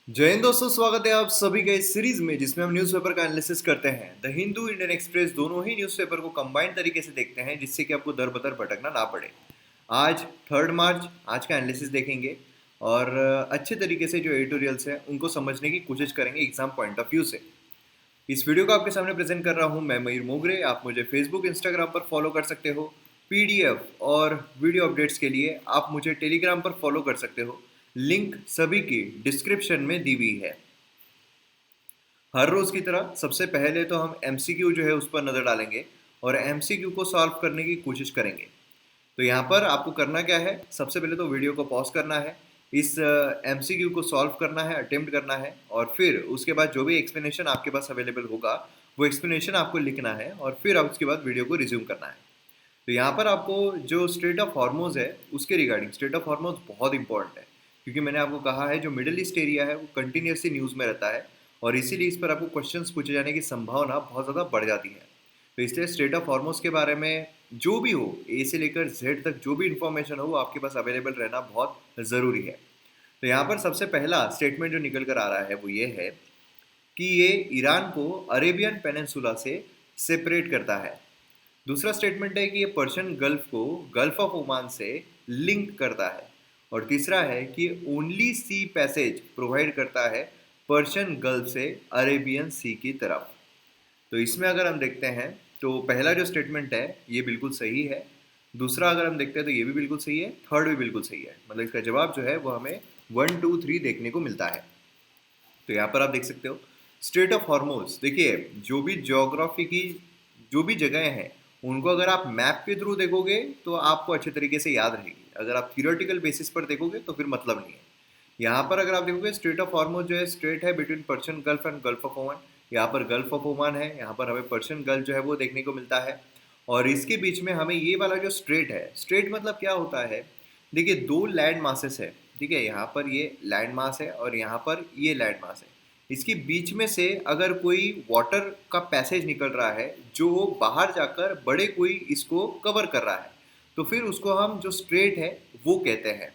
जय हिंद दोस्तों, स्वागत है आप सभी का इस सीरीज में जिसमें हम न्यूज़पेपर का एनालिसिस करते हैं। द हिंदू, इंडियन एक्सप्रेस दोनों ही न्यूज़पेपर को कंबाइंड तरीके से देखते हैं जिससे कि आपको दर बदर भटकना ना पड़े। आज 3 मार्च आज का एनालिसिस देखेंगे और अच्छे तरीके से जो एडिटोरियल्स हैं उनको समझने की कोशिश करेंगे एग्जाम पॉइंट ऑफ व्यू से। इस वीडियो को आपके सामने प्रेजेंट कर रहा हूँ मैं मयूर मोगरे। आप मुझे फेसबुक इंस्टाग्राम पर फॉलो कर सकते हो। पीडीएफ और वीडियो अपडेट्स के लिए आप मुझे टेलीग्राम पर फॉलो कर सकते हो। लिंक सभी की डिस्क्रिप्शन में दी हुई है। हर रोज की तरह सबसे पहले तो हम एमसीक्यू जो है उस पर नज़र डालेंगे और एमसीक्यू को सॉल्व करने की कोशिश करेंगे। तो यहाँ पर आपको करना क्या है, सबसे पहले तो वीडियो को पॉज करना है, इस एमसीक्यू को सॉल्व करना है, अटेम्प्ट करना है और फिर उसके बाद जो भी एक्सप्लेनेशन आपके पास अवेलेबल होगा वो एक्सप्लेनेशन आपको लिखना है और फिर आप उसके बाद वीडियो को रिज्यूम करना है। तो यहाँ पर आपको जो स्ट्रेट ऑफ हॉर्मोज है उसके रिगार्डिंग, स्ट्रेट ऑफ हॉर्मोज बहुत इंपॉर्टेंट है क्योंकि मैंने आपको कहा है जो मिडिल ईस्ट एरिया है वो कंटिन्यूसली न्यूज़ में रहता है और इसीलिए इस पर आपको क्वेश्चंस पूछे जाने की संभावना बहुत ज़्यादा बढ़ जाती है। तो इसलिए स्ट्रेट ऑफ हॉर्मोज के बारे में जो भी हो, ए से लेकर जेड तक जो भी इंफॉर्मेशन हो वो आपके पास अवेलेबल रहना बहुत ज़रूरी है। तो यहाँ पर सबसे पहला स्टेटमेंट जो निकल कर आ रहा है वो ये है कि ये ईरान को अरेबियन पेनिनसुला से सेपरेट करता है। दूसरा स्टेटमेंट है कि ये पर्शियन गल्फ को गल्फ ऑफ ओमान से लिंक करता है। और तीसरा है कि ओनली सी पैसेज प्रोवाइड करता है पर्शियन गल्फ से अरेबियन सी की तरफ। तो इसमें अगर हम देखते हैं तो पहला जो स्टेटमेंट है ये बिल्कुल सही है। दूसरा अगर हम देखते हैं तो ये भी बिल्कुल सही है, थर्ड भी बिल्कुल सही है। मतलब इसका जवाब जो है वो हमें 1 2 3 देखने को मिलता है। तो यहाँ पर आप देख सकते हो स्ट्रेट ऑफ हॉर्मोज। देखिए, जो भी ज्योग्राफी की जो भी जगहें हैं उनको अगर आप मैप के थ्रू देखोगे तो आपको अच्छे तरीके से याद रहेगी। अगर आप थियोरेटिकल बेसिस पर देखोगे तो फिर मतलब नहीं है। यहाँ पर अगर आप देखोगे स्ट्रेट ऑफ हॉर्मोज जो है स्ट्रेट है between Persian gulf and gulf of Oman. यहाँ पर गल्फ ऑफ ओमान है, यहाँ पर हमें पर्शियन गल्फ जो है वो देखने को मिलता है। और इसके बीच में हमें ये वाला जो स्ट्रेट है, स्ट्रेट मतलब क्या होता है, देखिए दो लैंड मासेस है। ठीक है, यहाँ पर ये लैंड मास है और यहाँ पर ये लैंड मास है। इसके बीच में से अगर कोई वाटर का पैसेज निकल रहा है जो बाहर जाकर बड़े कोई इसको कवर कर रहा है तो फिर उसको हम जो स्ट्रेट है वो कहते हैं।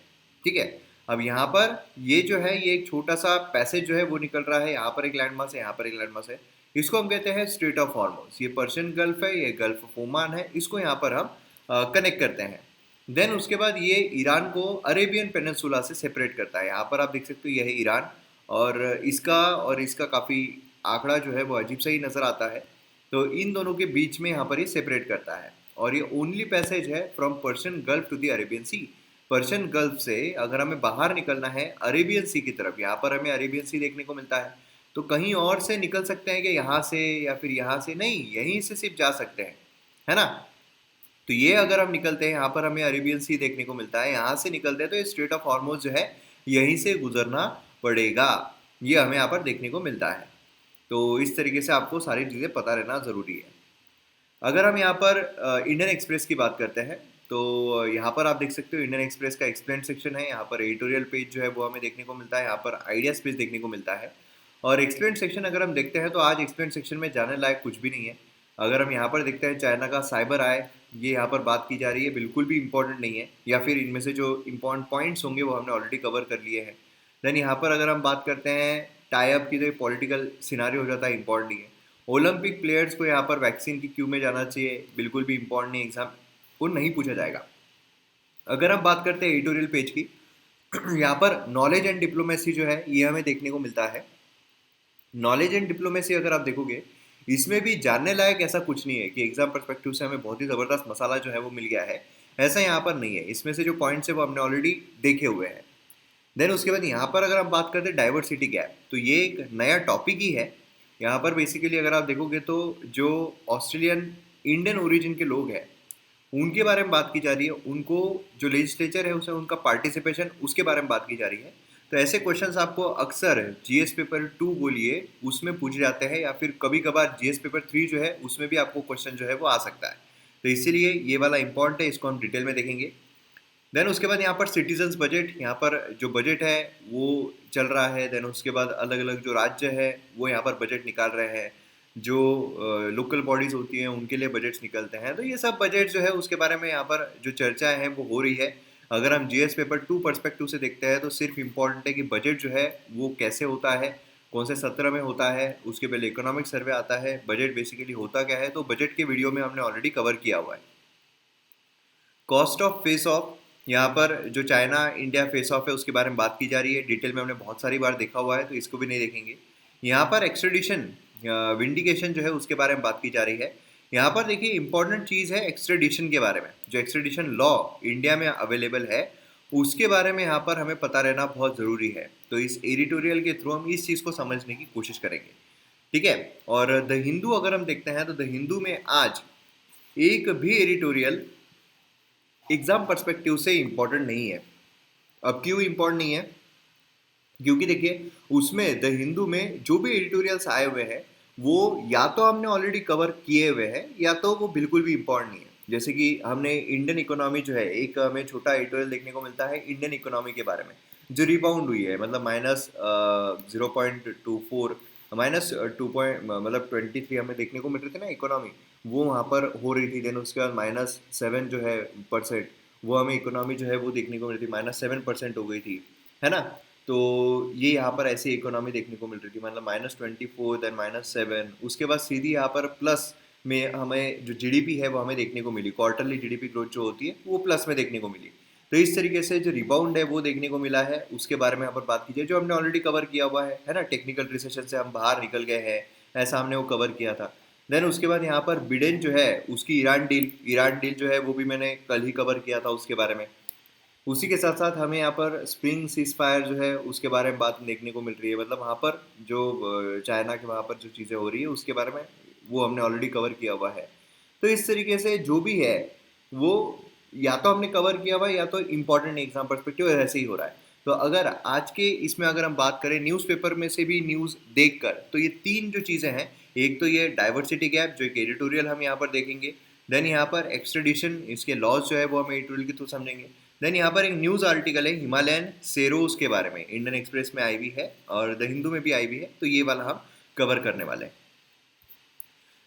ठीक है, अब यहाँ पर ये जो है ये एक छोटा सा पैसेज जो है वो निकल रहा है, यहाँ पर एक लैंड मास है, यहाँ पर एक लैंड मास है। इसको हम कहते हैं स्ट्रेट ऑफ हॉर्मोज। ये पर्शियन गल्फ है, ये गल्फ ऑफ ओमान है, इसको यहाँ पर हम कनेक्ट करते हैं। देन उसके बाद ये ईरान को अरेबियन पेनिनसुला से सेपरेट करता है। यहाँ पर आप देख सकते हो यह है ईरान और इसका काफ़ी आंकड़ा जो है वो अजीब सा ही नज़र आता है। तो इन दोनों के बीच में यहाँ पर ये सेपरेट करता है और ये ओनली पैसेज है from Persian Gulf to the Arabian Sea. Persian Gulf से अगर हमें बाहर निकलना है अरेबियन सी की तरफ, यहाँ पर हमें अरेबियन सी देखने को मिलता है। तो कहीं और से निकल सकते हैं कि यहाँ से या फिर यहाँ से नहीं, यहीं से सिर्फ जा सकते हैं, है ना। तो ये अगर हम निकलते हैं यहाँ पर हमें अरेबियन सी देखने को मिलता है, यहाँ से निकलते हैं तो ये स्ट्रेट ऑफ हॉर्मोज जो है यहीं से गुजरना पड़ेगा। ये हमें यहाँ पर देखने को मिलता है। तो इस तरीके से आपको सारी चीज़ें पता रहना ज़रूरी है। अगर हम यहाँ पर इंडियन एक्सप्रेस की बात करते हैं तो यहाँ पर आप देख सकते हो इंडियन एक्सप्रेस का एक्सप्लेन सेक्शन है। यहाँ पर एडिटोरियल पेज जो है वो हमें देखने को मिलता है, यहाँ पर आइडियाज पेज देखने को मिलता है। और एक्सप्लेन सेक्शन अगर हम देखते हैं तो आज एक्सप्लेन सेक्शन में जाने लायक कुछ भी नहीं है। अगर हम यहाँ पर देखते हैं चाइना का साइबर आय, ये यहाँ पर बात की जा रही है, बिल्कुल भी इंपॉर्टेंट नहीं है, या फिर इनमें से जो इंपॉर्टेंट पॉइंट्स होंगे वो हमने ऑलरेडी कवर कर लिए हैं। देन यहाँ पर अगर हम बात करते हैं टाई अप की तो ये पॉलिटिकल सिनारी हो जाता है, इंपॉर्टेंट नहीं है। ओलंपिक प्लेयर्स को यहाँ पर वैक्सीन की क्यू में जाना चाहिए, बिल्कुल भी इंपॉर्टेंट नहीं, एग्जाम को नहीं पूछा जाएगा। अगर हम बात करते हैं एडिटोरियल पेज की, यहाँ पर नॉलेज एंड डिप्लोमेसी जो है ये हमें देखने को मिलता है। नॉलेज एंड डिप्लोमेसी अगर आप देखोगे इसमें भी जानने लायक ऐसा कुछ नहीं है कि एग्जाम परस्पेक्टिव से हमें बहुत ही ज़बरदस्त मसाला जो है वो मिल गया है, ऐसा यहाँ पर नहीं है। इसमें से जो पॉइंट्स है वो हमने ऑलरेडी देखे हुए हैं। देन उसके बाद यहाँ पर अगर हम बात करते हैं डाइवर्सिटी गैप, तो ये एक नया टॉपिक ही है। यहाँ पर बेसिकली अगर आप देखोगे तो जो ऑस्ट्रेलियन इंडियन ओरिजिन के लोग हैं उनके बारे में बात की जा रही है, उनको जो लेजिस्लेचर है उसमें उनका पार्टिसिपेशन उसके बारे में बात की जा रही है। तो ऐसे क्वेश्चंस आपको अक्सर जीएस पेपर 2 बोलिए उसमें पूछे जाते हैं, या फिर कभी कभार जीएस पेपर 3 जो है उसमें भी आपको क्वेश्चन जो है वो आ सकता है। तो इसीलिए ये वाला इंपॉर्टेंट है, इसको हम डिटेल में देखेंगे। देन उसके बाद यहाँ पर सिटीजन्स बजट, यहाँ पर जो बजट है वो चल रहा है। देन उसके बाद अलग अलग जो राज्य है वो यहाँ पर बजट निकाल रहे हैं, जो लोकल बॉडीज़ होती हैं उनके लिए बजट्स निकलते हैं। तो ये सब बजट जो है उसके बारे में यहाँ पर जो चर्चा है वो हो रही है। अगर हम जीएस पेपर 2 पर्सपेक्टिव से देखते हैं तो सिर्फ इम्पॉर्टेंट है कि बजट जो है वो कैसे होता है, कौन से सत्र में होता है, उसके पहले इकोनॉमिक सर्वे आता है, बजट बेसिकली होता क्या है, तो बजट के वीडियो में हमने ऑलरेडी कवर किया हुआ है। कॉस्ट ऑफ फेस ऑफ, यहाँ पर जो चाइना इंडिया फेस ऑफ है उसके बारे में बात की जा रही है, डिटेल में हमने बहुत सारी बार देखा हुआ है तो इसको भी नहीं देखेंगे। यहाँ पर एक्सट्रेडिशन विंडिकेशन जो है उसके बारे में बात की जा रही है। यहाँ पर देखिए इंपॉर्टेंट चीज़ है एक्सट्रेडिशन के बारे में, जो एक्सट्रेडिशन लॉ इंडिया में अवेलेबल है उसके बारे में यहाँ पर हमें पता रहना बहुत ज़रूरी है। तो इस एडिटोरियल के थ्रू हम इस चीज़ को समझने की कोशिश करेंगे, ठीक है। और द हिंदू अगर हम देखते हैं तो द हिंदू में आज एक भी एडिटोरियल एग्जाम पर्सपेक्टिव से इम्पोर्टेंट नहीं है। अब क्यों इम्पोर्टेंट नहीं है? क्योंकि देखिए उसमें द हिंदू में जो भी एडिटोरियल्स आए हुए हैं वो या तो हमने ऑलरेडी कवर किए हुए हैं या तो वो बिल्कुल भी इम्पोर्टेंट नहीं है। जैसे कि हमने इंडियन इकोनॉमी जो है, एक हमें छोटा एडिटोरियल देखने को मिलता है इंडियन इकोनॉमी के बारे में, जो रिबाउंड हुई है, मतलब -0.24 -2 मतलब 23 हमें देखने को मिल रहे थे ना इकोनॉमी, वो वहाँ पर हो रही थी। देन उसके बाद -7 जो है परसेंट, वो हमें इकोनॉमी जो है वो देखने को मिल रही थी, -7% हो गई थी, है ना। तो ये यहाँ पर ऐसी इकोनॉमी देखने को मिल रही थी, मतलब -24 देन -7, उसके बाद सीधी यहाँ पर प्लस में हमें जो जीडीपी है वो हमें देखने को मिली, क्वार्टरली जीडीपी ग्रोथ जो होती है वो प्लस में देखने को मिली। तो इस तरीके से जो रिबाउंड है वो देखने को मिला है, उसके बारे में यहाँ पर बात कीजिए, जो हमने ऑलरेडी कवर किया हुआ है ना। टेक्निकल रिसेशन से हम बाहर निकल गए हैं, ऐसा हमने वो कवर किया था। देन उसके बाद यहाँ पर बिडेन जो है उसकी ईरान डील जो है वो भी मैंने कल ही कवर किया था उसके बारे में। उसी के साथ साथ हमें यहाँ पर स्प्रिंग सीज फायर जो है उसके बारे में बात देखने को मिल रही है, मतलब वहाँ पर जो चाइना के वहाँ पर जो चीज़ें हो रही है उसके बारे में वो हमने ऑलरेडी कवर किया हुआ है। तो इस तरीके से जो भी है वो या तो हमने कवर किया हुआ है या तो इम्पोर्टेंट एग्जाम पर्सपेक्टिव ऐसे ही हो रहा है। तो अगर आज के इसमें अगर हम बात करें न्यूज़पेपर में से भी न्यूज़ देखकर, तो ये तीन जो चीज़ें हैं, एक तो ये डाइवर्सिटी गैप जो एक एडिटोरियल हम यहाँ पर देखेंगे, देन यहाँ पर एक्सट्रेडिशन इसके लॉज जो है वो हम एडिटोरियल के थ्रू समझेंगे, देन यहाँ पर एक न्यूज़ आर्टिकल है हिमालयन सेरोज के बारे में, इंडियन एक्सप्रेस में आई हुई है और द हिंदू में भी आई हुई है, तो ये वाला हम कवर करने वाले हैं।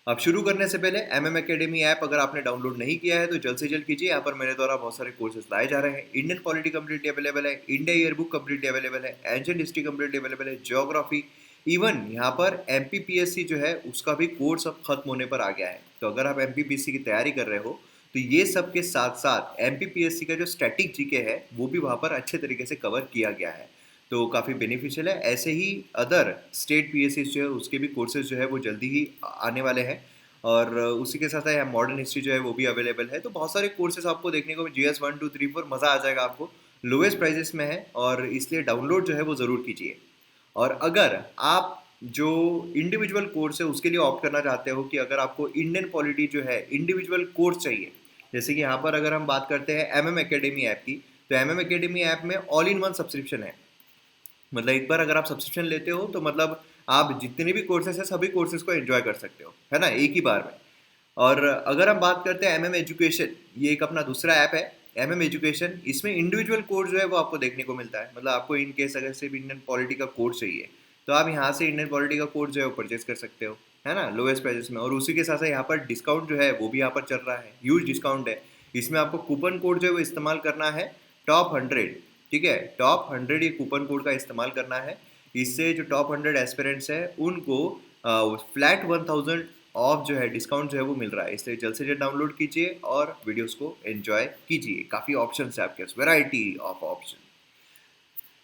अब शुरू करने से पहले MM एकेडमी ऐप अगर आपने डाउनलोड नहीं किया है तो जल्द से जल्द कीजिए। यहाँ पर मेरे द्वारा बहुत सारे कोर्सेज लाए जा रहे हैं। इंडियन पॉलिटी कम्प्लीटली अवेलेबल है, India year book completely available है, एंशिएंट हिस्ट्री कम्प्लीटली अवेलेबल है, ज्योग्राफी, इवन यहाँ पर MPPSC जो है उसका भी कोर्स अब खत्म होने पर आ गया है। तो अगर आप MPPSC की तैयारी कर रहे हो तो ये सब के साथ साथ MPPSC का जो स्टैटिक जीके है वो भी वहाँ पर अच्छे तरीके से कवर किया गया है, तो काफ़ी बेनिफिशियल है। ऐसे ही अदर स्टेट PSC जो है उसके भी कोर्सेज जो है वो जल्दी ही आने वाले हैं, और उसी के साथ साथ मॉडर्न हिस्ट्री जो है वो भी अवेलेबल है। तो बहुत सारे कोर्सेज आपको देखने को GS 1 2 3 4 मज़ा आ जाएगा आपको, लोएस्ट प्राइजेस में है, और इसलिए डाउनलोड जो है वो ज़रूर कीजिए। और अगर आप जो इंडिविजुअल कोर्स है उसके लिए ऑप्ट करना चाहते हो कि अगर आपको इंडियन पॉलिटी जो है इंडिविजुअल कोर्स चाहिए, जैसे कि यहाँ पर अगर हम बात करते हैं MM एकेडमी ऐप की, तो MM एकेडमी ऐप में ऑल इन वन सब्सक्रिप्शन है, मतलब एक बार अगर आप सब्सक्रिप्शन लेते हो तो मतलब आप जितने भी कोर्सेज हैं सभी कोर्सेज को एंजॉय कर सकते हो, है ना, एक ही बार में। और अगर हम बात करते हैं MM एजुकेशन, ये एक अपना दूसरा ऐप है MM एजुकेशन, इसमें इंडिविजुअल कोर्स जो है वो आपको देखने को मिलता है, मतलब आपको इन केस अगर सिर्फ इंडियन पॉलिटी का कोर्स चाहिए तो आप यहाँ से इंडियन पॉलिटी का कोर्स जो है वो परचेज कर सकते हो, है ना, लोएस्ट प्राइजेस में। और उसी के साथ साथ यहाँ पर डिस्काउंट जो है वो भी यहाँ पर चल रहा है, ह्यूज डिस्काउंट है। इसमें आपको कूपन कोड जो है वो इस्तेमाल करना है top 100, ठीक है, top 100 ये कूपन कोड का इस्तेमाल करना है। इससे जो top 100 एस्पिरेंट्स है उनको फ्लैट 1000 ऑफ जो है डिस्काउंट जो है वो मिल रहा है, इसलिए जल्द से जल्द डाउनलोड कीजिए और वीडियोस को एंजॉय कीजिए। काफ़ी ऑप्शंस है आपके पास, वैरायटी ऑफ ऑप्शन।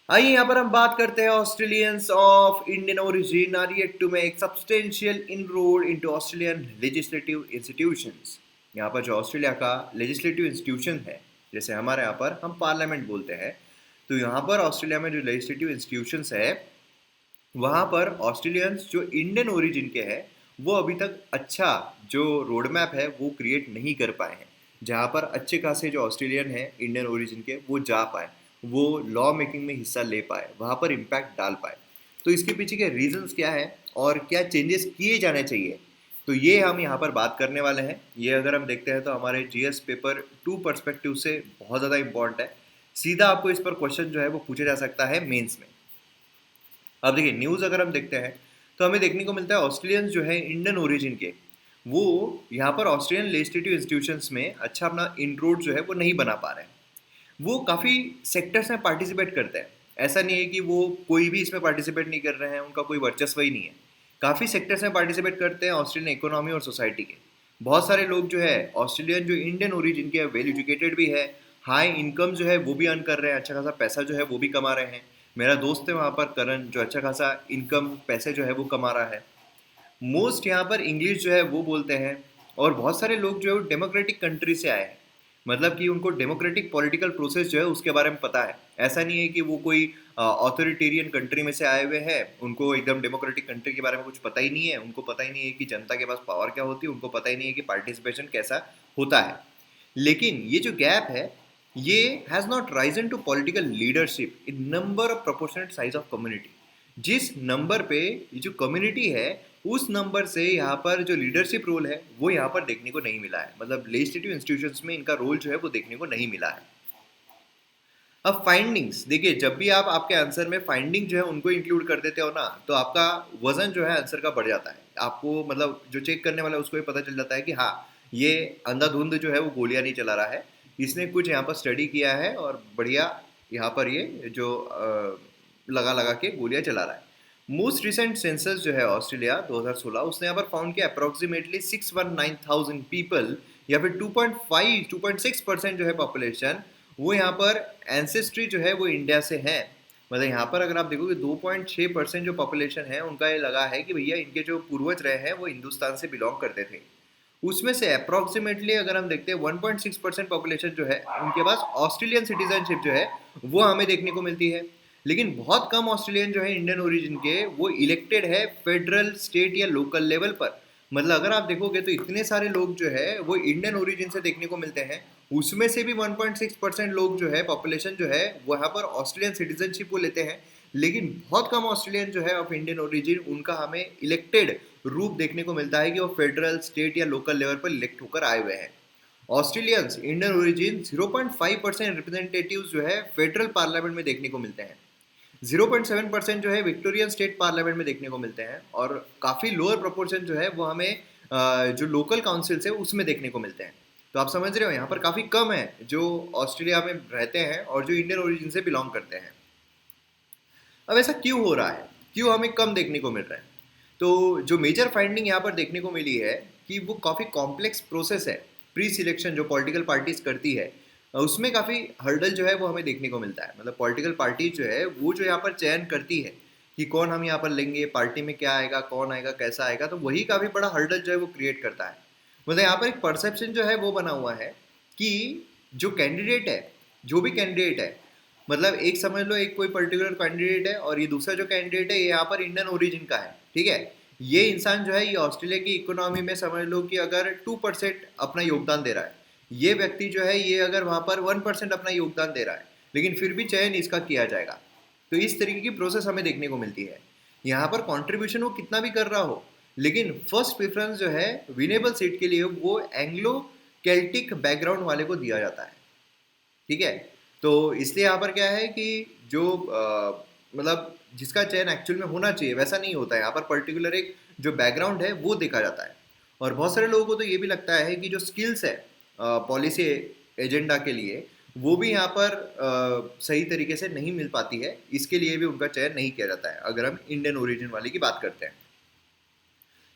आइए यहाँ पर हम बात करते हैं Australians of Indian origin are yet to make substantial inroad into Australian legislative institutions. यहाँ पर जो ऑस्ट्रेलिया का लेजिस्लेटिव इंस्टीट्यूशन है, जैसे हमारे यहाँ पर हम पार्लियामेंट बोलते हैं, तो यहाँ पर ऑस्ट्रेलिया में जो लेजिस्लेटिव इंस्टीट्यूशंस है वहाँ पर ऑस्ट्रेलियंस जो इंडियन ओरिजिन के हैं वो अभी तक अच्छा जो रोड मैप है वो क्रिएट नहीं कर पाए हैं, जहाँ पर अच्छे खासे जो ऑस्ट्रेलियन हैं इंडियन ओरिजिन के वो जा पाए, वो लॉ मेकिंग में हिस्सा ले पाए, वहाँ पर इम्पैक्ट डाल पाए। तो इसके पीछे के रीजंस क्या है और क्या चेंजेस किए जाने चाहिए, तो ये हम यहाँ पर बात करने वाले हैं। ये अगर हम देखते हैं तो हमारे GS पेपर 2 पर्सपेक्टिव से बहुत ज़्यादा इंपॉर्टेंट है, सीधा आपको इस पर क्वेश्चन जो है वो पूछा जा सकता है मेंस में। अब देखिए न्यूज़ अगर हम देखते हैं तो हमें देखने को मिलता है ऑस्ट्रेलियंस जो है इंडियन ओरिजिन के वो यहाँ पर ऑस्ट्रेलियन लेजिस्लेटिव इंस्टीट्यूशंस में अच्छा अपना इनरोड जो है वो नहीं बना पा रहे हैं। वो काफ़ी सेक्टर्स में पार्टिसिपेट करते हैं। ऐसा नहीं है कि वो कोई भी इसमें पार्टिसिपेट नहीं कर रहे हैं, उनका कोई वर्चस्व ही नहीं है। काफ़ी सेक्टर्स में पार्टिसिपेट करते हैं ऑस्ट्रेलियन इकोनॉमी और सोसाइटी के। बहुत सारे लोग जो है ऑस्ट्रेलियन जो इंडियन ओरिजिन के वेल एजुकेटेड भी है, हाई इनकम जो है वो भी अर्न कर रहे हैं, अच्छा खासा पैसा जो है वो भी कमा रहे हैं। मेरा दोस्त है वहाँ पर करण, जो अच्छा खासा इनकम पैसे जो है वो कमा रहा है। मोस्ट यहाँ पर इंग्लिश जो है वो बोलते हैं। और बहुत सारे लोग जो है वो डेमोक्रेटिक कंट्री से आए हैं, मतलब कि उनको डेमोक्रेटिक पॉलिटिकल प्रोसेस जो है उसके बारे में पता है। ऐसा नहीं है कि वो कोई ऑथोरिटेरियन कंट्री में से आए हुए हैं, उनको एकदम डेमोक्रेटिक कंट्री के बारे में कुछ पता ही नहीं है, उनको पता ही नहीं है कि जनता के पास पावर क्या होती है, उनको पता ही नहीं है कि पार्टिसिपेशन कैसा होता है। लेकिन ये जो गैप है, ये has not risen to political leadership in number of proportionate size of community. जिस नंबर पे ये जो कम्युनिटी है, उस नंबर से यहाँ पर जो लीडरशिप रोल है वो यहाँ पर देखने को नहीं मिला है, मतलब लेजिस्लेटिव इंस्टीट्यूशंस में इनका रोल जो है वो देखने को नहीं मिला है। अब फाइंडिंग्स देखिए, जब भी आप आपके आंसर में फाइंडिंग जो है उनको इंक्लूड कर देते हो ना, तो आपका वजन जो है आंसर का बढ़ जाता है। आपको मतलब जो चेक करने वाला है उसको ये पता चल जाता है कि हाँ, ये अंधाधुंध जो है वो गोलियां नहीं चला रहा है, इसने कुछ यहाँ पर स्टडी किया है और बढ़िया यहाँ पर ये जो लगा लगा के गोलियां चला रहा है। मोस्ट रिसेंट सेंसस जो है ऑस्ट्रेलिया 2016, उसने यहाँ पर फाउंड किया अप्रोक्सीमेटली 619,000 पीपल या फिर 2.6% जो है पॉपुलेशन, वो यहाँ पर एंसेस्ट्री जो है वो इंडिया से है। मतलब यहाँ पर अगर आप देखोगे 2.6% जो पॉपुलेशन है उनका ये लगा है कि भैया इनके जो पूर्वज रहे हैं वो हिंदुस्तान से बिलोंग करते थे। उसमें से अप्रॉक्सीमेटली अगर हम देखते हैं 1.6% पॉपुलेशन जो है उनके पास ऑस्ट्रेलियन सिटीजनशिप जो है वो हमें देखने को मिलती है। लेकिन बहुत कम ऑस्ट्रेलियन जो है इंडियन ओरिजिन के वो इलेक्टेड है फेडरल, स्टेट या लोकल लेवल पर। मतलब अगर आप देखोगे तो इतने सारे लोग जो है वो इंडियन ओरिजिन से देखने को मिलते हैं, उसमें से भी 1.6% लोग जो है पॉपुलेशन जो है वहाँ पर ऑस्ट्रेलियन सिटीजनशिप वो लेते हैं। लेकिन बहुत कम ऑस्ट्रेलियन जो है ऑफ इंडियन ओरिजिन उनका हमें इलेक्टेड रूप देखने को मिलता है कि वो फेडरल, स्टेट या लोकल लेवल पर इलेक्ट होकर आए हुए हैं। ऑस्ट्रेलियंस इंडियन ओरिजिन 0.5% रिप्रेजेंटेटिव जो है फेडरल पार्लियामेंट में देखने को मिलते हैं, 0.7% जो है विक्टोरियन स्टेट पार्लियामेंट में देखने को मिलते हैं, और काफ़ी लोअर प्रोपोर्शन जो है वो हमें जो लोकल काउंसिल्स है उसमें देखने को मिलते हैं। तो आप समझ रहे हो यहाँ पर काफ़ी कम है जो ऑस्ट्रेलिया में रहते हैं और जो इंडियन ओरिजिन से बिलोंग करते हैं। अब ऐसा क्यों हो रहा है, क्यों हमें कम देखने को मिल रहा है? तो जो मेजर फाइंडिंग यहाँ पर देखने को मिली है कि वो काफ़ी कॉम्प्लेक्स प्रोसेस है। प्री सिलेक्शन जो पॉलिटिकल पार्टीज करती है उसमें काफ़ी हर्डल जो है वो हमें देखने को मिलता है। मतलब पॉलिटिकल पार्टी जो है वो जो यहाँ पर चयन करती है कि कौन हम यहाँ पर लेंगे, पार्टी में क्या आएगा, कौन आएगा, कैसा आएगा, तो वही काफ़ी बड़ा हर्डल जो है वो क्रिएट करता है। मतलब यहाँ पर एक परसेप्शन जो है वो बना हुआ है कि जो कैंडिडेट है, जो भी कैंडिडेट है, मतलब एक समझ लो एक कोई पर्टिकुलर कैंडिडेट है और ये दूसरा जो कैंडिडेट है ये यहाँ पर इंडियन ओरिजिन का है, ठीक है। ये इंसान जो है ये ऑस्ट्रेलिया की इकोनॉमी में समझ लो कि अगर 2% अपना योगदान दे रहा है, ये व्यक्ति जो है ये अगर वहाँ पर 1% अपना योगदान दे रहा है, लेकिन फिर भी चयन इसका किया जाएगा। तो इस तरीके की प्रोसेस हमें देखने को मिलती है। यहाँ पर कॉन्ट्रीब्यूशन वो कितना भी कर रहा हो, लेकिन फर्स्ट प्रेफरेंस जो है विनेबल सीट के लिए वो एंग्लो केल्टिक बैकग्राउंड वाले को दिया जाता है, ठीक है। तो इसलिए यहाँ पर क्या है कि जो मतलब जिसका चयन एक्चुअल में होना चाहिए वैसा नहीं होता है, यहाँ पर पर्टिकुलर एक जो बैकग्राउंड है वो देखा जाता है। और बहुत सारे लोगों को तो ये भी लगता है कि जो स्किल्स है पॉलिसी एजेंडा के लिए वो भी यहाँ पर सही तरीके से नहीं मिल पाती है, इसके लिए भी उनका चयन नहीं किया जाता है अगर हम इंडियन ओरिजिन वाले की बात करते हैं।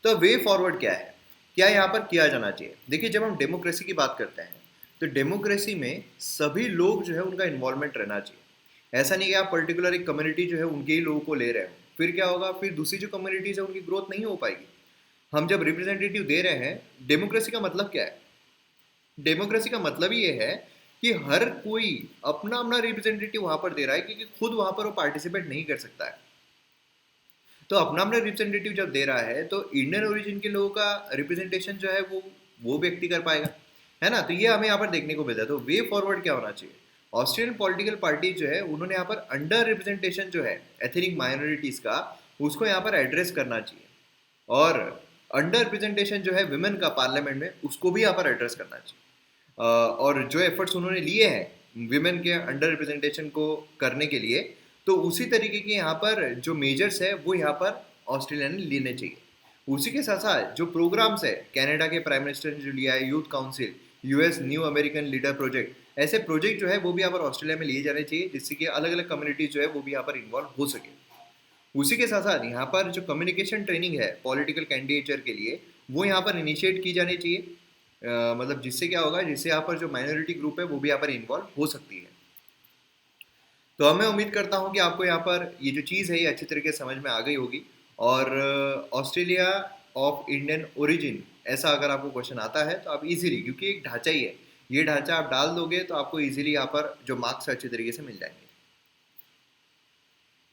तो वे फॉरवर्ड क्या है, क्या यहाँ पर किया जाना चाहिए? देखिए, जब हम डेमोक्रेसी की बात करते हैं तो डेमोक्रेसी में सभी लोग जो है उनका इन्वॉल्वमेंट रहना चाहिए। ऐसा नहीं कि आप पर्टिकुलर एक कम्युनिटी जो है उनके ही लोगों को ले रहे हो, फिर क्या होगा, फिर दूसरी जो कम्युनिटीज है उनकी ग्रोथ नहीं हो पाएगी। हम जब रिप्रेजेंटेटिव दे रहे हैं, डेमोक्रेसी का मतलब क्या है? डेमोक्रेसी का मतलब ये है कि हर कोई अपना अपना रिप्रेजेंटेटिव वहां पर दे रहा है, क्योंकि खुद वहां पर वो पार्टिसिपेट नहीं कर सकता है। तो अपना अपना रिप्रेजेंटेटिव जब दे रहा है तो इंडियन ओरिजिन के लोगों का रिप्रेजेंटेशन जो है वो व्यक्ति कर पाएगा, है ना। तो ये हमें यहाँ पर देखने को मिलता है। तो वे फॉरवर्ड क्या होना चाहिए? ऑस्ट्रेलियन पॉलिटिकल पार्टी जो है उन्होंने यहाँ पर अंडर रिप्रेजेंटेशन जो है एथनिक माइनॉरिटीज का, उसको यहाँ पर एड्रेस करना चाहिए। और अंडर रिप्रेजेंटेशन जो है विमेन का पार्लियामेंट में, उसको भी यहाँ पर एड्रेस करना चाहिए। और जो एफर्ट्स उन्होंने लिए हैं विमेन के अंडर रिप्रेजेंटेशन को करने के लिए, तो उसी तरीके के यहाँ पर जो मेजर्स है वो यहाँ पर ऑस्ट्रेलिया ने लेने चाहिए। उसी के साथ साथ जो प्रोग्राम्स है कनाडा के प्राइम मिनिस्टर ने जो लिया है youth council, US new American leader project, ऐसे प्रोजेक्ट जो है वो भी यहाँ पर ऑस्ट्रेलिया में लिए जाने चाहिए, जिससे कि अलग अलग कम्युनिटीज जो है वो भी यहाँ पर इन्वॉल्व हो सके। उसी के साथ साथ यहाँ पर जो कम्युनिकेशन ट्रेनिंग है पॉलिटिकल कैंडिडेचर के लिए, वो यहाँ पर इनिशिएट की जानी चाहिए। मतलब जिससे क्या होगा, जिससे यहाँ पर जो माइनॉरिटी ग्रुप है वो भी यहाँ पर इन्वॉल्व हो सकती है। तो मैं उम्मीद करता हूँ कि आपको यहाँ पर ये जो चीज़ है ये अच्छी तरीके से समझ में आ गई होगी। और ऑस्ट्रेलिया ऑफ इंडियन ओरिजिन, ऐसा अगर आपको क्वेश्चन आता है तो आप इजीली, क्योंकि एक ढांचा ही है, ये ढांचा आप डाल दोगे तो आपको इजीली यहाँ पर जो मार्क्स अच्छे तरीके से मिल जाएंगे।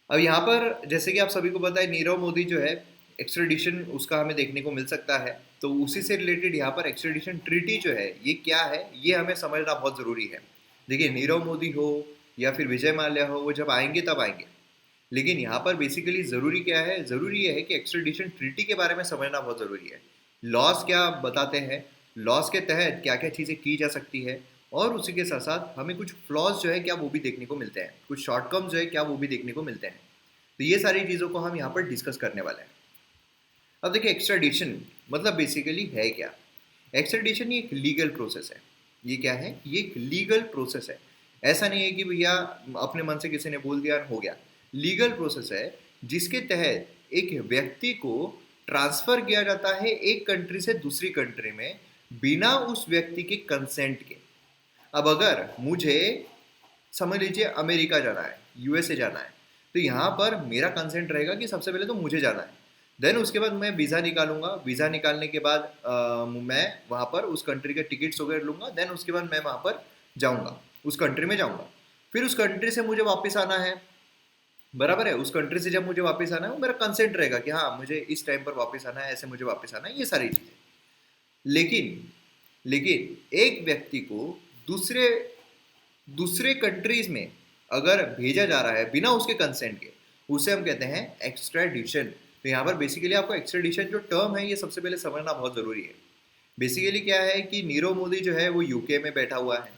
अब यहाँ पर जैसे कि आप सभी को पता है, नीरव मोदी जो है एक्स्ट्रेडिशन उसका हमें देखने को मिल सकता है। तो उसी से रिलेटेड यहाँ पर एक्स्ट्रेडिशन ट्रीटी जो है ये क्या है, ये हमें समझना बहुत ज़रूरी है। देखिए, नीरव मोदी हो या फिर विजय माल्या हो, वो जब आएंगे तब आएंगे, लेकिन यहाँ पर बेसिकली ज़रूरी क्या है, ज़रूरी ये है कि एक्स्ट्रेडिशन ट्रीटी के बारे में समझना बहुत ज़रूरी है। लॉस क्या बताते हैं, लॉस के तहत क्या क्या चीज़ें की जा सकती है, और उसी के साथ साथ हमें कुछ फ्लॉज जो है क्या वो भी देखने को मिलते हैं, कुछ शॉर्टकम जो है क्या वो भी देखने को मिलते हैं। तो ये सारी चीज़ों को हम यहाँ पर डिस्कस करने वाले हैं। अब देखिए, एक्स्ट्राडिशन मतलब बेसिकली है क्या। एक्स्ट्राडिशन ये एक लीगल प्रोसेस है। ये क्या है, ये एक लीगल प्रोसेस है। ऐसा नहीं है कि भैया अपने मन से किसी ने बोल दिया हो गया। लीगल प्रोसेस है जिसके तहत एक व्यक्ति को ट्रांसफर किया जाता है एक कंट्री से दूसरी कंट्री में बिना उस व्यक्ति के कंसेंट के। अब अगर मुझे समझ लीजिए अमेरिका जाना है, यूएसए जाना है, तो यहाँ पर मेरा कंसेंट रहेगा कि सबसे पहले तो मुझे जाना है, देन उसके बाद मैं वीज़ा निकालूंगा, वीज़ा निकालने के बाद मैं वहाँ पर उस कंट्री के टिकट्स वगैरह लूँगा, देन उसके बाद मैं वहाँ पर जाऊँगा, उस कंट्री में जाऊँगा। फिर उस कंट्री से मुझे वापस आना है, बराबर है। उस कंट्री से जब मुझे वापस आना है, वो मेरा कंसेंट रहेगा कि हाँ मुझे इस टाइम पर वापस आना है, ऐसे मुझे वापस आना है, ये सारी चीज़ें। लेकिन लेकिन एक व्यक्ति को दूसरे दूसरे कंट्रीज में अगर भेजा जा रहा है बिना उसके कंसेंट के, उसे हम कहते हैं एक्स्ट्राडिशन। तो यहाँ पर बेसिकली आपको एक्स्ट्राडिशन जो टर्म है ये सबसे पहले समझना बहुत ज़रूरी है। बेसिकली क्या है कि नीरव मोदी जो है वो यूके में बैठा हुआ है,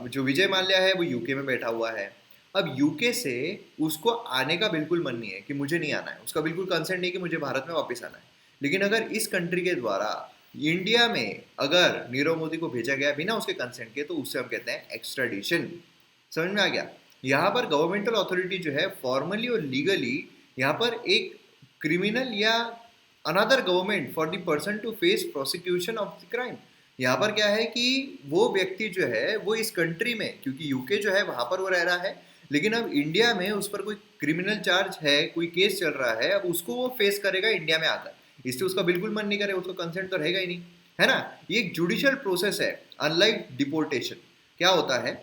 जो विजय माल्या है वो यूके में बैठा हुआ है। अब यूके से उसको आने का बिल्कुल मन नहीं है कि मुझे नहीं आना है, उसका बिल्कुल कंसेंट नहीं कि मुझे भारत में वापस आना है। लेकिन अगर इस कंट्री के द्वारा इंडिया में अगर नीरव मोदी को भेजा गया बिना उसके कंसेंट के, तो उससे हम कहते हैं एक्स्ट्राडिशन। समझ में आ गया। यहाँ पर गवर्नमेंटल अथॉरिटी जो है फॉर्मली और लीगली यहाँ पर एक क्रिमिनल या another government for the person to face prosecution of the crime. यहाँ पर क्या है कि वो व्यक्ति जो है वो इस कंट्री में, क्योंकि यूके जो है वहाँ पर वो रह रहा है, लेकिन अब इंडिया में उस पर कोई क्रिमिनल चार्ज है, कोई केस चल रहा है, अब उसको वो फेस करेगा इंडिया में आकर। इससे उसका बिल्कुल मन नहीं करेगा, उसको कंसेंट तो रहेगा ही नहीं, है ना। ये एक जुडिशियल प्रोसेस है, अनलाइक डिपोर्टेशन। क्या होता है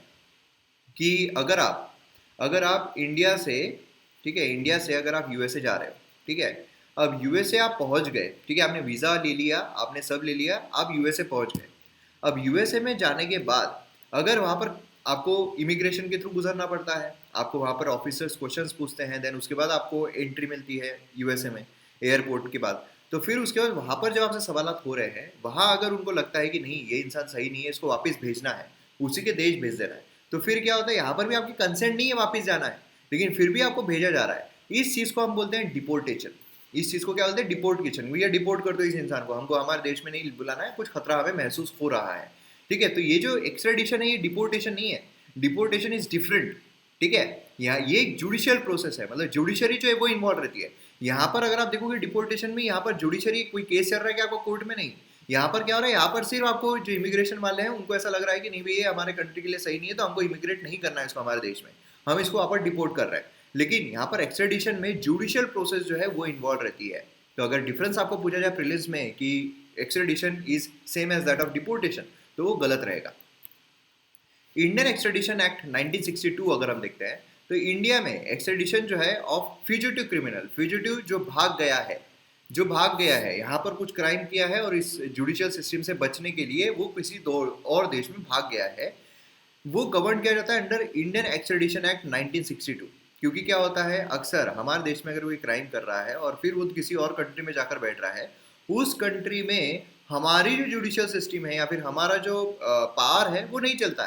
कि अगर आप इंडिया से, ठीक है, इंडिया से अगर आप यूएसए जा रहे हो, ठीक है, अब यूएसए आप पहुंच गए, ठीक है, आपने वीज़ा ले लिया, आपने सब ले लिया, आप यूएसए पहुंच गए। अब यूएसए में जाने के बाद अगर वहाँ पर आपको इमिग्रेशन के थ्रू गुजरना पड़ता है, आपको वहाँ पर ऑफिसर्स क्वेश्चंस पूछते हैं, देन उसके बाद आपको एंट्री मिलती है यूएसए में एयरपोर्ट के बाद। तो फिर उसके बाद वहाँ पर जब आपसे सवालात हो रहे हैं, वहाँ अगर उनको लगता है कि नहीं ये इंसान सही नहीं है, इसको वापस भेजना है, उसी के देश भेज देना है, तो फिर क्या होता है, यहाँ पर भी आपकी कंसेंट नहीं है वापस जाना है, लेकिन फिर भी आपको भेजा जा रहा है। इस चीज़ को हम बोलते हैं डिपोर्टेशन। इस चीज़ को क्या बोलते हैं, डिपोर्टेशन। भैया डिपोर्ट कर दो इस इंसान को, हमको हमारे देश में नहीं बुलाना है, कुछ खतरा हमें महसूस हो रहा है, ठीक है। तो ये जो एक्स्ट्राडिशन है ये डिपोर्टेशन नहीं है, डिपोर्टेशन इज डिफरेंट, ठीक है। यहाँ ये एक जुडिशियल प्रोसेस है, मतलब जुडिशरी जो है वो इन्वॉल्व रहती है। यहाँ पर अगर आप देखोगे डिपोर्टेशन में, यहाँ पर जुडिशरी कोई केस चल रहा है कि आपको कोर्ट में नहीं, यहाँ पर क्या हो रहा है, यहाँ पर सिर्फ आपको जो इमिग्रेशन वाले हैं उनको ऐसा लग रहा है कि नहीं भैया हमारे कंट्री के लिए सही नहीं है, तो हमको इमिग्रेट नहीं करना है इसको हमारे देश में, हम इसको वहाँ पर डिपोर्ट कर रहे हैं। लेकिन यहाँ पर एक्स्ट्राडिशन में जुडिशियल प्रोसेस जो है वो इन्वॉल्व रहती है। तो अगर डिफरेंस आपको पूछा जाए प्रीलिम्स में कि extradition is same as that of deportation, तो वो गलत रहेगा। इंडियन एक्स्ट्राडिशन एक्ट 1962 अगर हम देखते हैं, तो इंडिया में एक्स्ट्राडिशन जो है ऑफ फ्यूजिटिव क्रिमिनल, फ्यूजिटिव जो भाग गया है, जो भाग गया है, यहाँ पर कुछ क्राइम किया है और इस जुडिशियल सिस्टम से बचने के लिए वो किसी दो और देश में भाग गया है, वो गवर्न किया जाता है अंडर इंडियन एक्स्ट्राडिशन एक्ट 1962। क्योंकि क्या होता है, अक्सर हमारे देश में अगर कोई क्राइम कर रहा है और फिर वो किसी और कंट्री में जाकर बैठ रहा है, उस कंट्री में हमारी जो जुडिशियल सिस्टम है या फिर हमारा जो पावर है वो नहीं चलता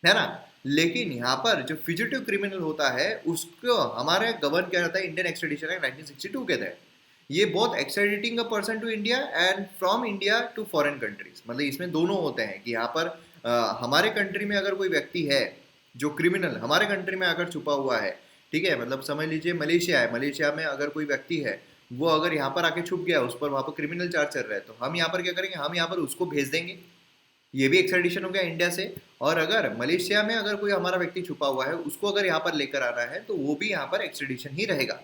है ना। लेकिन यहाँ पर जो फ्यूजिटिव क्रिमिनल होता है उसको हमारे गवर्न किया जाता है इंडियन एक्स्ट्राडिशन एक्ट 1962 के तहत। ये बहुत extraditing a person to India and from India to foreign countries, मतलब इसमें दोनों होते हैं कि यहाँ पर हमारे कंट्री में अगर कोई व्यक्ति है जो क्रिमिनल हमारे कंट्री में अगर छुपा हुआ है, ठीक है, मतलब समझ लीजिए मलेशिया है, मलेशिया में अगर कोई व्यक्ति है वो अगर यहाँ पर आके छुप गया, उस पर वहाँ पर क्रिमिनल चार्ज चल रहा है, तो हम यहाँ पर क्या करेंगे, हम यहाँ पर उसको भेज देंगे, ये भी एक्स्ट्रेडिशन हो गया इंडिया से। और अगर मलेशिया में अगर कोई हमारा व्यक्ति छुपा हुआ है उसको अगर यहाँ पर लेकर आना है तो वो भी यहाँ पर एक्स्ट्रेडिशन ही रहेगा।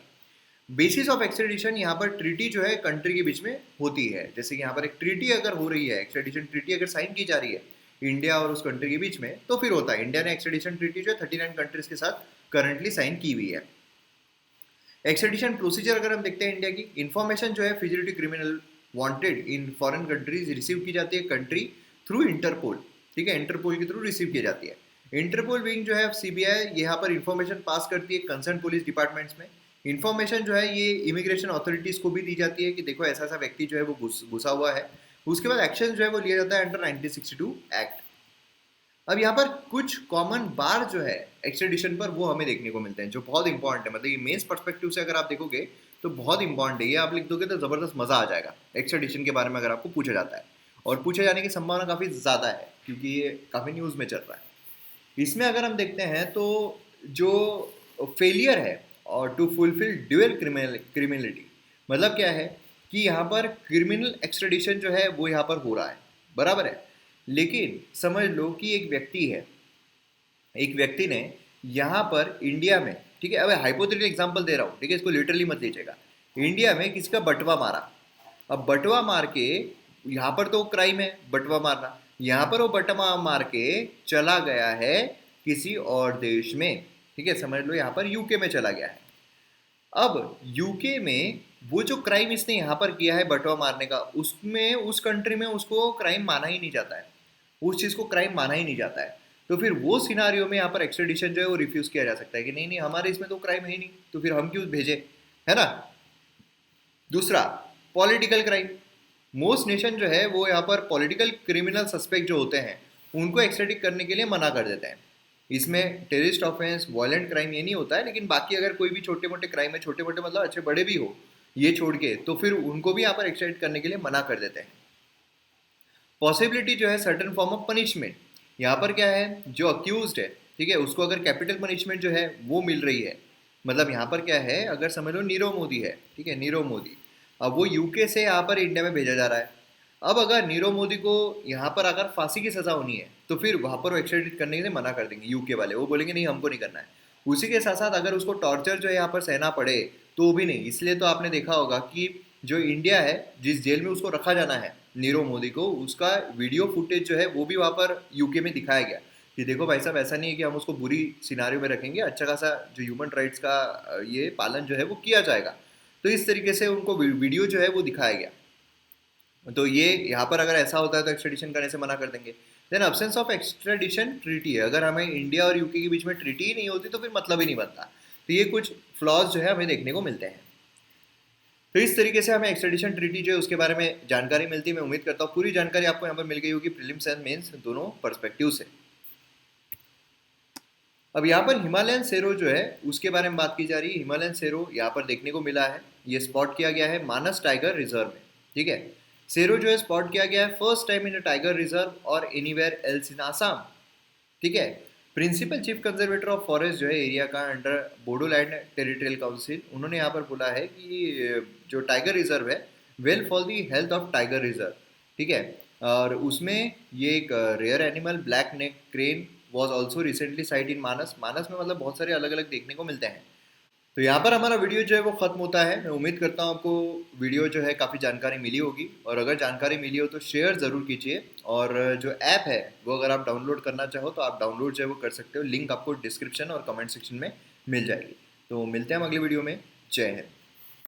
बेसिस ऑफ एक्स्ट्रेडिशन यहाँ पर ट्रीटी जो है कंट्री के बीच में होती है, जैसे कि यहाँ पर एक ट्रीटी अगर हो रही है, एक्स्ट्रेडिशन ट्रीटी अगर साइन की जा रही है इंडिया और उस कंट्री के बीच में, तो फिर होता है। इंडिया ने एक्स्ट्रेडिशन ट्रीटी जो है 39 कंट्रीज के साथ करंटली साइन की हुई है। एक्स्ट्रेडिशन प्रोसीजर अगर हम देखते हैं इंडिया की, इन्फॉर्मेशन जो है fugitive criminal wanted in foreign countries receive की जाती है कंट्री थ्रू इंटरपोल, ठीक है, इंटरपोल के थ्रू रिसीव की जाती है। इंटरपोल विंग जो है सीबीआई यहाँ पर इंफॉर्मेशन पास करती है कंसर्न पुलिस डिपार्टमेंट्स में। इंफॉर्मेशन जो है ये इमिग्रेशन अथॉरिटीज को भी दी जाती है कि देखो ऐसा ऐसा व्यक्ति जो है वो घुसा हुआ है। उसके बाद एक्शन जो है वो लिया जाता है अंडर 1962 एक्ट। अब यहाँ पर कुछ कॉमन बार जो है एक्स्ट्रेडिशन पर वो हमें देखने को मिलते हैं जो बहुत इंपॉर्टेंट है, मतलब ये मेंस पर्सपेक्टिव से अगर आप देखोगे तो बहुत इंपॉर्टेंट है, ये आप लिख दोगे तो जबरदस्त मजा आ जाएगा एक्स्ट्रेडिशन के बारे में अगर आपको पूछा जाता है, और पूछे जाने की संभावना काफ़ी ज़्यादा है क्योंकि ये काफ़ी न्यूज़ में चल रहा है। इसमें अगर हम देखते हैं तो जो फेलियर है और टू फुलफिल ड्यूअल क्रिमिनलिटी, मतलब क्या है कि यहाँ पर क्रिमिनल एक्स्ट्रेडिशन जो है वो यहाँ पर हो रहा है, बराबर है, लेकिन समझ लो कि एक व्यक्ति है, एक व्यक्ति ने यहाँ पर इंडिया में, ठीक है, अब हाइपोथेटिकल एग्जांपल दे रहा हूँ, ठीक है, इसको लिटरली मत लीजिएगा, इंडिया में किसी का बटवा मारा। अब बटवा मार के यहाँ पर तो क्राइम है बटवा मारना, यहाँ पर वो बटवा मार के चला गया है किसी और देश में, ठीक है, समझ लो यहाँ पर यूके में चला गया है। अब यूके में वो जो क्राइम इसने यहाँ पर किया है बटवा मारने का, उसमें उस कंट्री में उसको क्राइम माना ही नहीं जाता है, उस चीज़ को क्राइम माना ही नहीं जाता है। तो फिर वो सिनारियो में यहाँ पर एक्स्ट्रेडिशन जो है वो रिफ्यूज़ किया जा सकता है कि नहीं नहीं हमारे इसमें तो क्राइम है ही नहीं, तो फिर हम क्यों भेजे, है ना। दूसरा, पॉलिटिकल क्राइम, मोस्ट नेशन जो है वो यहाँ पर पॉलिटिकल क्रिमिनल सस्पेक्ट जो होते हैं उनको एक्स्ट्रेडिट करने के लिए मना कर देते हैं। इसमें टेररिस्ट ऑफेंस, वायलेंट क्राइम ये नहीं होता है, लेकिन बाकी अगर कोई भी छोटे मोटे क्राइम है, छोटे मोटे मतलब अच्छे बड़े भी हो, ये छोड़ के, तो फिर उनको भी यहाँ पर एक्स्ट्रेडिट करने के लिए मना कर देते हैं। पॉसिबिलिटी जो है सर्टन फॉर्म ऑफ पनिशमेंट, यहाँ पर क्या है, जो अक्यूज्ड है, ठीक है, उसको अगर कैपिटल पनिशमेंट जो है वो मिल रही है, मतलब यहाँ पर क्या है, अगर समझ लो नीरव मोदी है, ठीक है, नीरव मोदी, अब वो यूके से यहाँ पर इंडिया में भेजा जा रहा है। अब अगर नीरव मोदी को यहाँ पर अगर फांसी की सज़ा होनी है तो फिर वहाँ पर वो एक्स्ट्रेडिट करने के लिए मना कर देंगे यूके वाले, वो बोलेंगे नहीं हमको नहीं करना है। उसी के साथ साथ अगर उसको टॉर्चर जो है यहाँ पर सहना पड़े तो भी नहीं, इसलिए तो आपने देखा होगा कि जो इंडिया है जिस जेल में उसको रखा जाना है नीरव मोदी को, उसका वीडियो फुटेज जो है वो भी वहाँ पर यूके में दिखाया गया कि देखो भाई साहब ऐसा नहीं है कि हम उसको बुरी सिनारियो में रखेंगे, अच्छा खासा जो ह्यूमन राइट्स का ये पालन जो है वो किया जाएगा। तो इस तरीके से उनको वीडियो जो है वो दिखाया गया। तो ये यहाँ पर अगर ऐसा होता है तो एक्स्ट्रेडिशन करने से मना कर देंगे। देन अब्सेंस ऑफ एक्स्ट्रेडिशन ट्रीटी है, अगर हमें इंडिया और यूके के बीच में ट्रीटी ही नहीं होती तो फिर मतलब ही नहीं बनता। तो ये कुछ फ्लॉज जो है हमें देखने को मिलते हैं। तो इस तरीके से हमें एक्स्ट्रेडिशन ट्रीटी जो है उसके बारे में जानकारी मिलती है। मैं उम्मीद करता हूँ पूरी जानकारी आपको यहाँ पर मिल गई होगी प्रीलिम्स एंड मेंस दोनों पर्सपेक्टिव से। अब यहाँ पर हिमालयन सेरो जो है उसके बारे में बात की जा रही है। हिमालयन सेरो यहाँ पर देखने को मिला है, ये स्पॉट किया गया है मानस टाइगर रिजर्व में, ठीक है। सेरो जो है स्पॉट किया गया है first time in a tiger reserve और एनीवेयर एल्स इन आसाम, ठीक है। Principal chief conservator of forest जो है एरिया का अंडर बोडोलैंड टेरिटोरियल काउंसिल, उन्होंने यहाँ पर बोला है कि जो टाइगर रिजर्व है well for the health of tiger reserve, ठीक है, और उसमें ये एक rare animal black neck crane was also recently sight in Manas. Manas में मतलब बहुत सारे अलग अलग देखने को मिलते हैं। तो यहाँ पर हमारा वीडियो जो है वो ख़त्म होता है। मैं उम्मीद करता हूँ आपको वीडियो जो है काफ़ी जानकारी मिली होगी, और अगर जानकारी मिली हो तो शेयर ज़रूर कीजिए, और जो ऐप है वो अगर आप डाउनलोड करना चाहो तो आप डाउनलोड जो है वो कर सकते हो, लिंक आपको डिस्क्रिप्शन और कमेंट सेक्शन में मिल जाएगी। तो मिलते हैं हम अगली वीडियो में। जय हिंद।